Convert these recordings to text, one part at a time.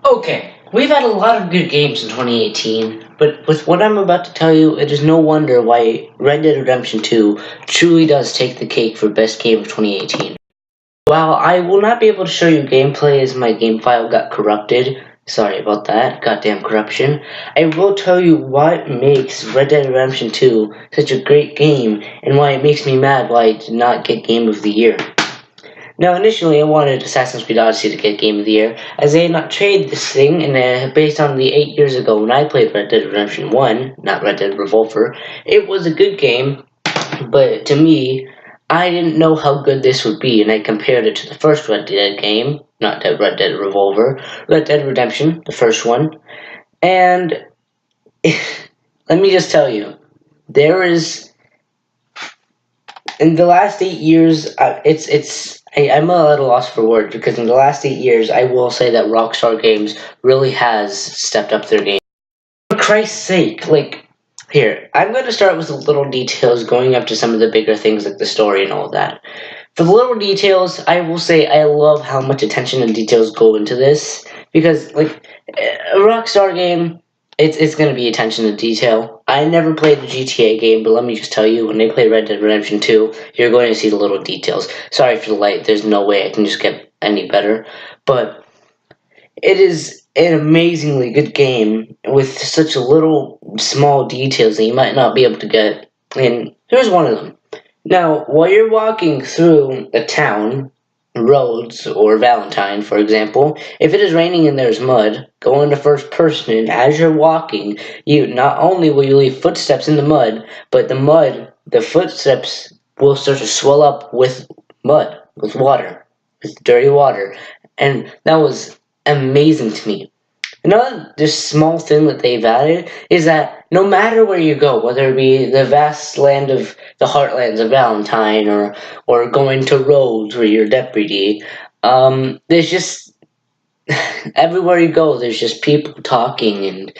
Okay, we've had a lot of good games in 2018, but with what I'm about to tell you, it is no wonder why Red Dead Redemption 2 truly does take the cake for best game of 2018. While I will not be able to show you gameplay as my game file got corrupted, sorry about that, goddamn corruption, I will tell you what makes Red Dead Redemption 2 such a great game and why it makes me mad why it did not get Game of the Year. Now, initially, I wanted Assassin's Creed Odyssey to get Game of the Year, as they had not traded this thing, and based on the 8 years ago when I played Red Dead Redemption 1, not Red Dead Revolver, it was a good game, but to me, I didn't know how good this would be, and I compared it to the first Red Dead game, not Red Dead Revolver, Red Dead Redemption, the first one, and let me just tell you, there is, in the last 8 years, I'm a little lost for words because in the last 8 years, I will say that Rockstar Games really has stepped up their game. For Christ's sake, here, I'm going to start with the little details going up to some of the bigger things like the story and all that. For the little details, I will say I love how much attention and details go into this because, a Rockstar game, it's going to be attention to detail. I never played a GTA game, but let me just tell you, when they play Red Dead Redemption 2, you're going to see the little details. Sorry for the light, there's no way I can just get any better, but it is an amazingly good game with such little small details that you might not be able to get. And here's one of them. Now, while you're walking through a town, Rhodes or Valentine, for example, if it is raining and there's mud, go into first person, and as you're walking, you not only will you leave footsteps in the mud, but the footsteps will start to swell up with mud, with water, with dirty water, and that was amazing to me. Another just small thing that they've added is that no matter where you go, whether it be the vast land of the heartlands of Valentine or going to Rhodes where you're deputy, there's just everywhere you go, there's just people talking and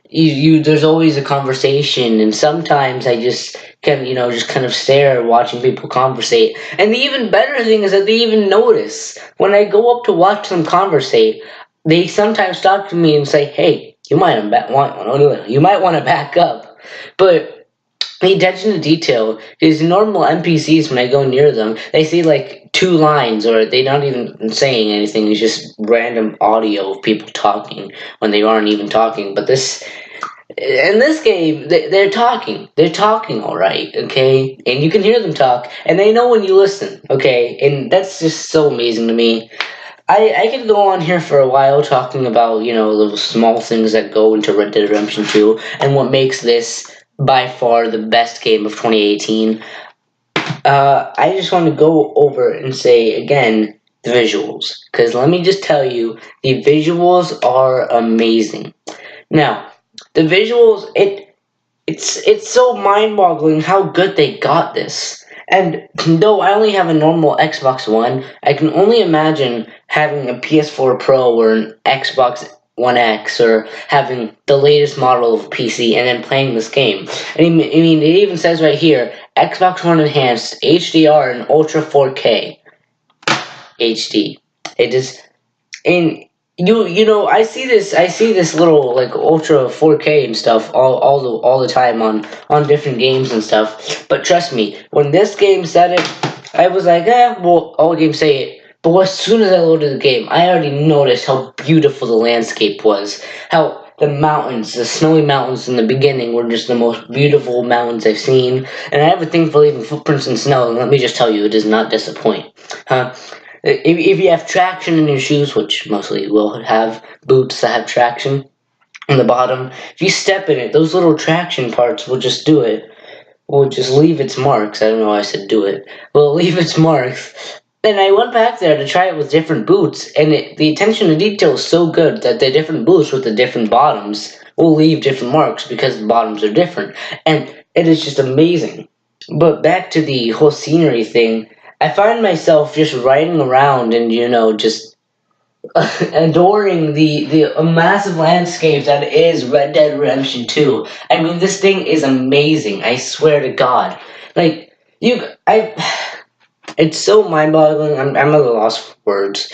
you there's always a conversation, and sometimes I just can just kind of stare watching people conversate. And the even better thing is that they even notice when I go up to watch them conversate. They sometimes talk to me and say, "Hey, you might want to back up." But the attention to detail is normal NPCs when I go near them. They see like two lines, or they're not even saying anything. It's just random audio of people talking when they aren't even talking. But in this game, they're talking. They're talking all right, okay? And you can hear them talk, and they know when you listen, okay? And that's just so amazing to me. I could go on here for a while talking about, little small things that go into Red Dead Redemption 2 and what makes this by far the best game of 2018. I just want to go over and say again the visuals, because let me just tell you, the visuals are amazing. Now, the visuals, it's so mind-boggling how good they got this. And though I only have a normal Xbox One, I can only imagine having a PS4 Pro or an Xbox One X, or having the latest model of PC and then playing this game. I mean, it even says right here, Xbox One Enhanced HDR and Ultra 4K HD. It is in I see this little like Ultra 4K and stuff all the time on different games and stuff. But trust me, when this game said it, I was like, well, all games say it. But as soon as I loaded the game, I already noticed how beautiful the landscape was. How the mountains, the snowy mountains in the beginning were just the most beautiful mountains I've seen. And I have a thing for leaving footprints in snow, and let me just tell you, it does not disappoint. Huh? If you have traction in your shoes, which mostly you will have boots that have traction on the bottom, if you step in it, those little traction parts will just do it. Will just leave its marks. I don't know why I said do it. Will leave its marks. And I went back there to try it with different boots, and the attention to detail is so good that the different boots with the different bottoms will leave different marks because the bottoms are different. And it is just amazing. But back to the whole scenery thing, I find myself just riding around and, just adoring the massive landscape that is Red Dead Redemption 2. I mean, this thing is amazing. I swear to God. It's so mind-boggling. I'm at a loss for words.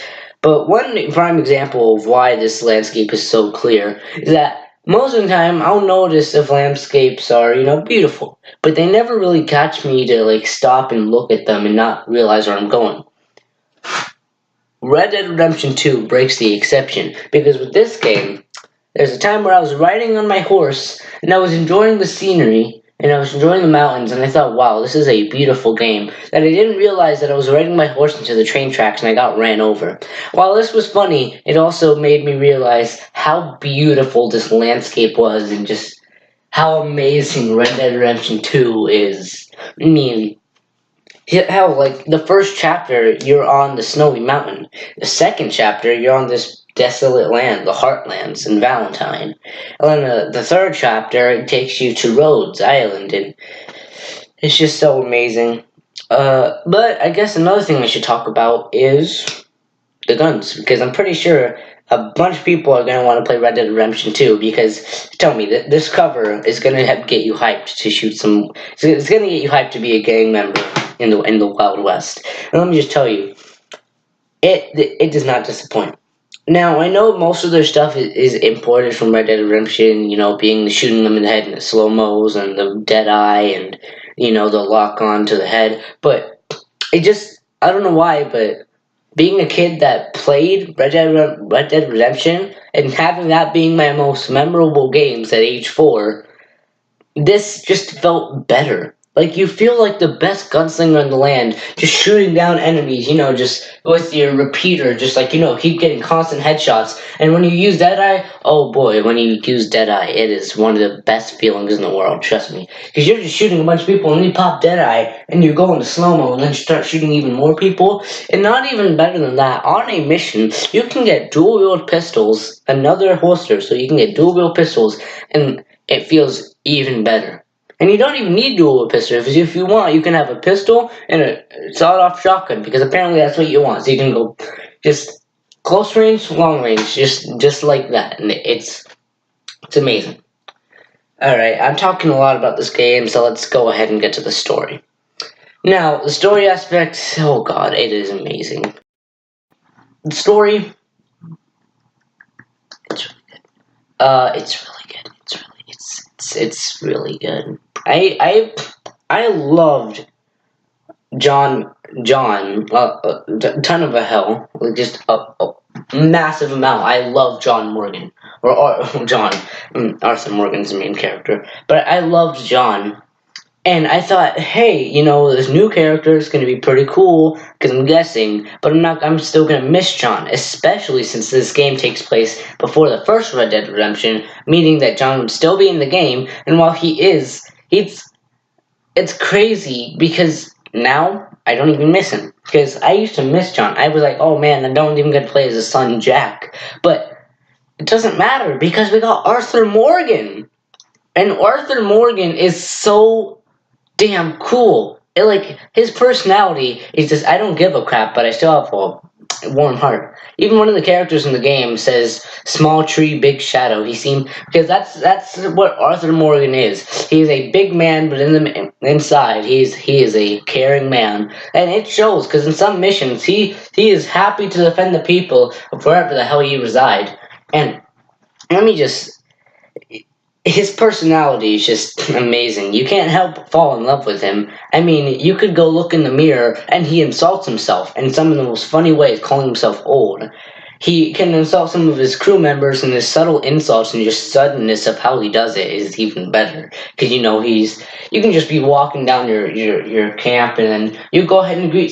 But one prime example of why this landscape is so clear is that most of the time I'll notice if landscapes are, beautiful, but they never really catch me to like stop and look at them and not realize where I'm going. Red Dead Redemption 2 breaks the exception because with this game, there's a time where I was riding on my horse and I was enjoying the scenery and I was enjoying the mountains and I thought, wow, this is a beautiful game. That I didn't realize that I was riding my horse into the train tracks and I got ran over. While this was funny, it also made me realize how beautiful this landscape was and just how amazing Red Dead Redemption 2 is. I mean, how, like, the first chapter, you're on the snowy mountain. The second chapter, you're on this desolate land, the Heartlands, in Valentine. And then the third chapter, it takes you to Rhodes Island, and it's just so amazing. But I guess another thing we should talk about is the guns, because I'm pretty sure a bunch of people are going to want to play Red Dead Redemption 2, because, tell me, this cover is going to get you hyped to shoot some... It's going to get you hyped to be a gang member in the Wild West. And let me just tell you, it does not disappoint. Now, I know most of their stuff is imported from Red Dead Redemption, being the shooting them in the head and the slow-mos and the dead eye and, the lock on to the head, but it just, I don't know why, but being a kid that played Red Dead Redemption and having that being my most memorable games at age 4, this just felt better. Like, you feel like the best gunslinger in the land, just shooting down enemies, just with your repeater, just like, keep getting constant headshots. And when you use Deadeye, oh boy, when you use Deadeye, it is one of the best feelings in the world, trust me. Because you're just shooting a bunch of people, and then you pop Deadeye, and you go into slow-mo, and then you start shooting even more people. And not even better than that, on a mission, you can get dual-wield pistols, another holster, so you can get dual-wield pistols, and it feels even better. And you don't even need dual pistols. If you want, you can have a pistol and a sawed-off shotgun, because apparently that's what you want. So you can go just close range, long range, just like that. And it's amazing. Alright, I'm talking a lot about this game, so let's go ahead and get to the story. Now, the story aspect, oh god, it is amazing. The story, it's really good. It's really good. It's really good. I loved John, a ton of a hell, just a massive amount. I love John Morgan, or John, Arthur Morgan's the main character, but I loved John, and I thought, hey, this new character is going to be pretty cool, because I'm guessing, but I'm still going to miss John, especially since this game takes place before the first Red Dead Redemption, meaning that John would still be in the game, and while he is, it's crazy, because now I don't even miss him, because I used to miss John. I was like, oh man, I don't even get to play as his son Jack, but it doesn't matter, because we got Arthur Morgan, and Arthur Morgan is so damn cool. His personality is just, I don't give a crap, but I still have a warm heart. Even one of the characters in the game says, small tree, big shadow. Because that's what Arthur Morgan is. He's a big man, but inside, he is a caring man. And it shows, because in some missions, he is happy to defend the people of wherever the hell he reside. And let me just... His personality is just amazing. You can't help but fall in love with him. I mean, you could go look in the mirror and he insults himself in some of the most funny ways, calling himself old. He can insult some of his crew members, and his subtle insults and just suddenness of how he does it is even better. Because, you can just be walking down your camp, and then you go ahead and greet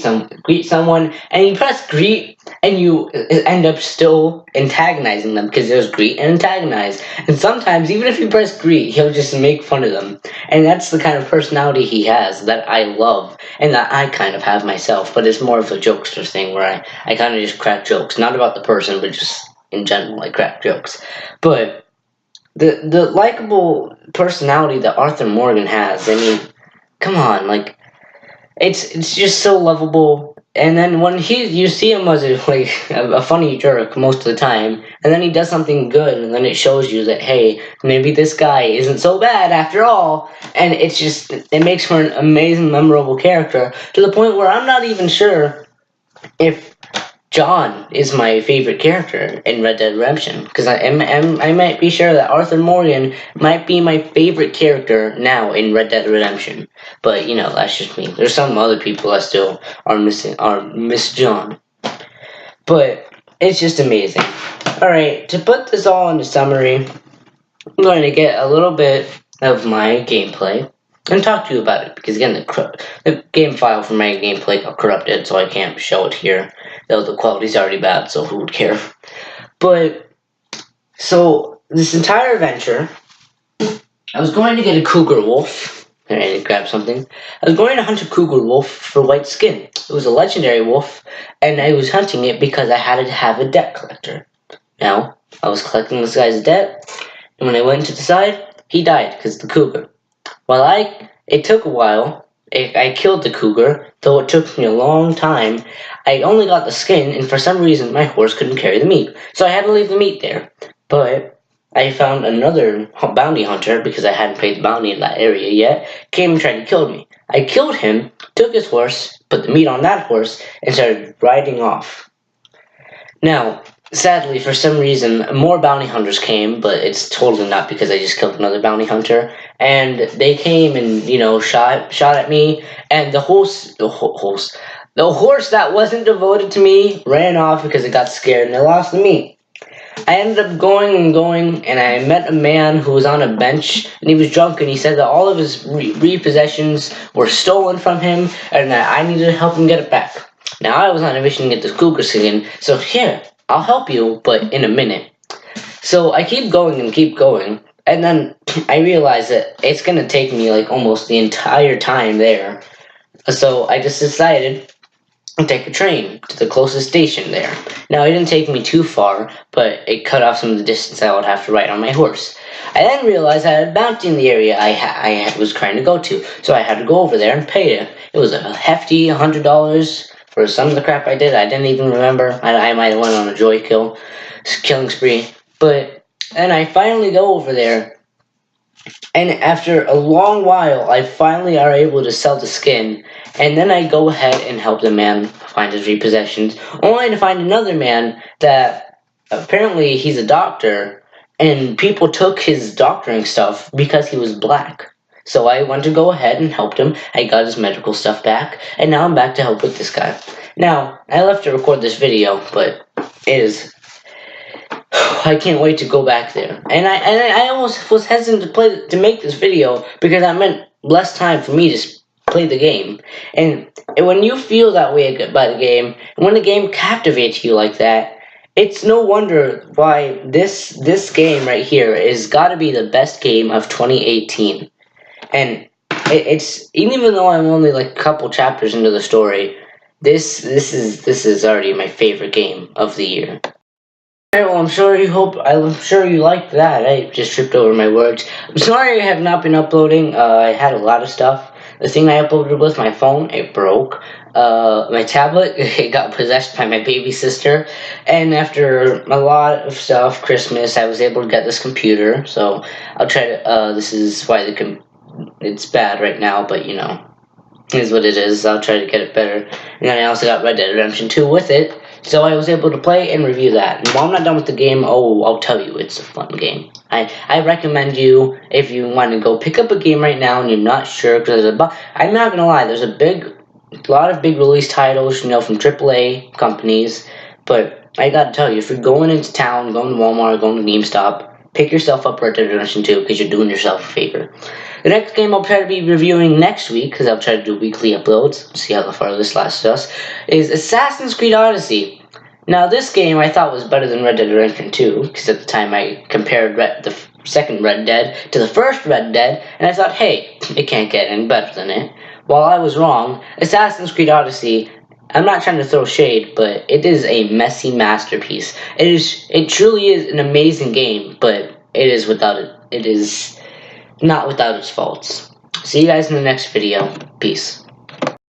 someone, and you press greet, and you end up still antagonizing them, because there's greet and antagonize. And sometimes, even if you press greet, he'll just make fun of them. And that's the kind of personality he has that I love, and that I kind of have myself, but it's more of a jokester thing where I kind of just crack jokes, not about the person, but just in general, I crack jokes. But the likable personality that Arthur Morgan has, I mean, come on, it's just so lovable. And then when you see him as a funny jerk most of the time, and then he does something good, and then it shows you that, hey, maybe this guy isn't so bad after all, and it makes for an amazing, memorable character, to the point where I'm not even sure if John is my favorite character in Red Dead Redemption because I might be sure that Arthur Morgan might be my favorite character now in Red Dead Redemption. But you know, that's just me. There's some other people that still are miss John. But it's just amazing. Alright, to put this all into summary, I'm going to get a little bit of my gameplay and talk to you about it, because again, the game file for my gameplay got corrupted, so I can't show it here, though the quality's already bad, so who would care. But, so, this entire adventure, I was going to get a cougar wolf. I need to grab something. I was going to hunt a cougar wolf for white skin. It was a legendary wolf, and I was hunting it because I had to have a debt collector. Now, I was collecting this guy's debt, and when I went to decide, he died because of the cougar. It took a while. I killed the cougar, though it took me a long time. I only got the skin, and for some reason, my horse couldn't carry the meat, so I had to leave the meat there. But I found another bounty hunter, because I hadn't paid the bounty in that area yet, came and tried to kill me. I killed him, took his horse, put the meat on that horse, and started riding off. Now, sadly, for some reason, more bounty hunters came, but it's totally not because I just killed another bounty hunter. And they came and, you know, shot at me, and the horse that wasn't devoted to me ran off because it got scared and I lost the meat. I ended up going, and I met a man who was on a bench, and he was drunk, and he said that all of his repossessions were stolen from him, and that I needed to help him get it back. Now, I was on a mission to get this cougar skin, so here, I'll help you, but in a minute. So I keep going, and then I realize that it's going to take me like almost the entire time there. So I just decided to take a train to the closest station there. Now, it didn't take me too far, but it cut off some of the distance I would have to ride on my horse. I then realized I had a bounty in the area I was trying to go to, so I had to go over there and pay it. It was a hefty $100 for some of the crap I did. I didn't even remember. I might have went on a killing spree. But then I finally go over there, and after a long while, I finally are able to sell the skin, and then I go ahead and help the man find his repossessions, only to find another man that apparently he's a doctor, and people took his doctoring stuff because he was black. So I went to go ahead and helped him. I got his medical stuff back, and now I'm back to help with this guy. Now, I left to record this video, but I can't wait to go back there. And I almost was hesitant to make this video because that meant less time for me to play the game. And when you feel that way by the game, and when the game captivates you like that, it's no wonder why this game right here is got to be the best game of 2018. And it's even though I'm only like a couple chapters into the story, this is already my favorite game of the year. Alright, well, I'm sure you liked that. I just tripped over my words. I'm sorry I have not been uploading. I had a lot of stuff. The thing I uploaded was my phone. It broke. My tablet, it got possessed by my baby sister. And after a lot of stuff, Christmas, I was able to get this computer. So I'll try to, this is why it's bad right now, but you know, it is what it is. I'll try to get it better. And then I also got Red Dead Redemption 2 with it. So I was able to play and review that. And while I'm not done with the game, I'll tell you it's a fun game. I recommend you, if you want to go pick up a game right now and you're not sure, because I'm not going to lie, there's a lot of big release titles, you know, from AAA companies. But I got to tell you, if you're going into town, going to Walmart, going to GameStop, pick yourself up Red Dead Redemption 2 because you're doing yourself a favor. The next game I'll try to be reviewing next week, because I'll try to do weekly uploads, see how far this lasts us, is Assassin's Creed Odyssey. Now, this game I thought was better than Red Dead Redemption 2, because at the time I compared the second Red Dead to the first Red Dead, and I thought, hey, it can't get any better than it. While I was wrong, Assassin's Creed Odyssey, I'm not trying to throw shade, but it is a messy masterpiece. It truly is an amazing game, but it is not without its faults. See you guys in the next video. Peace.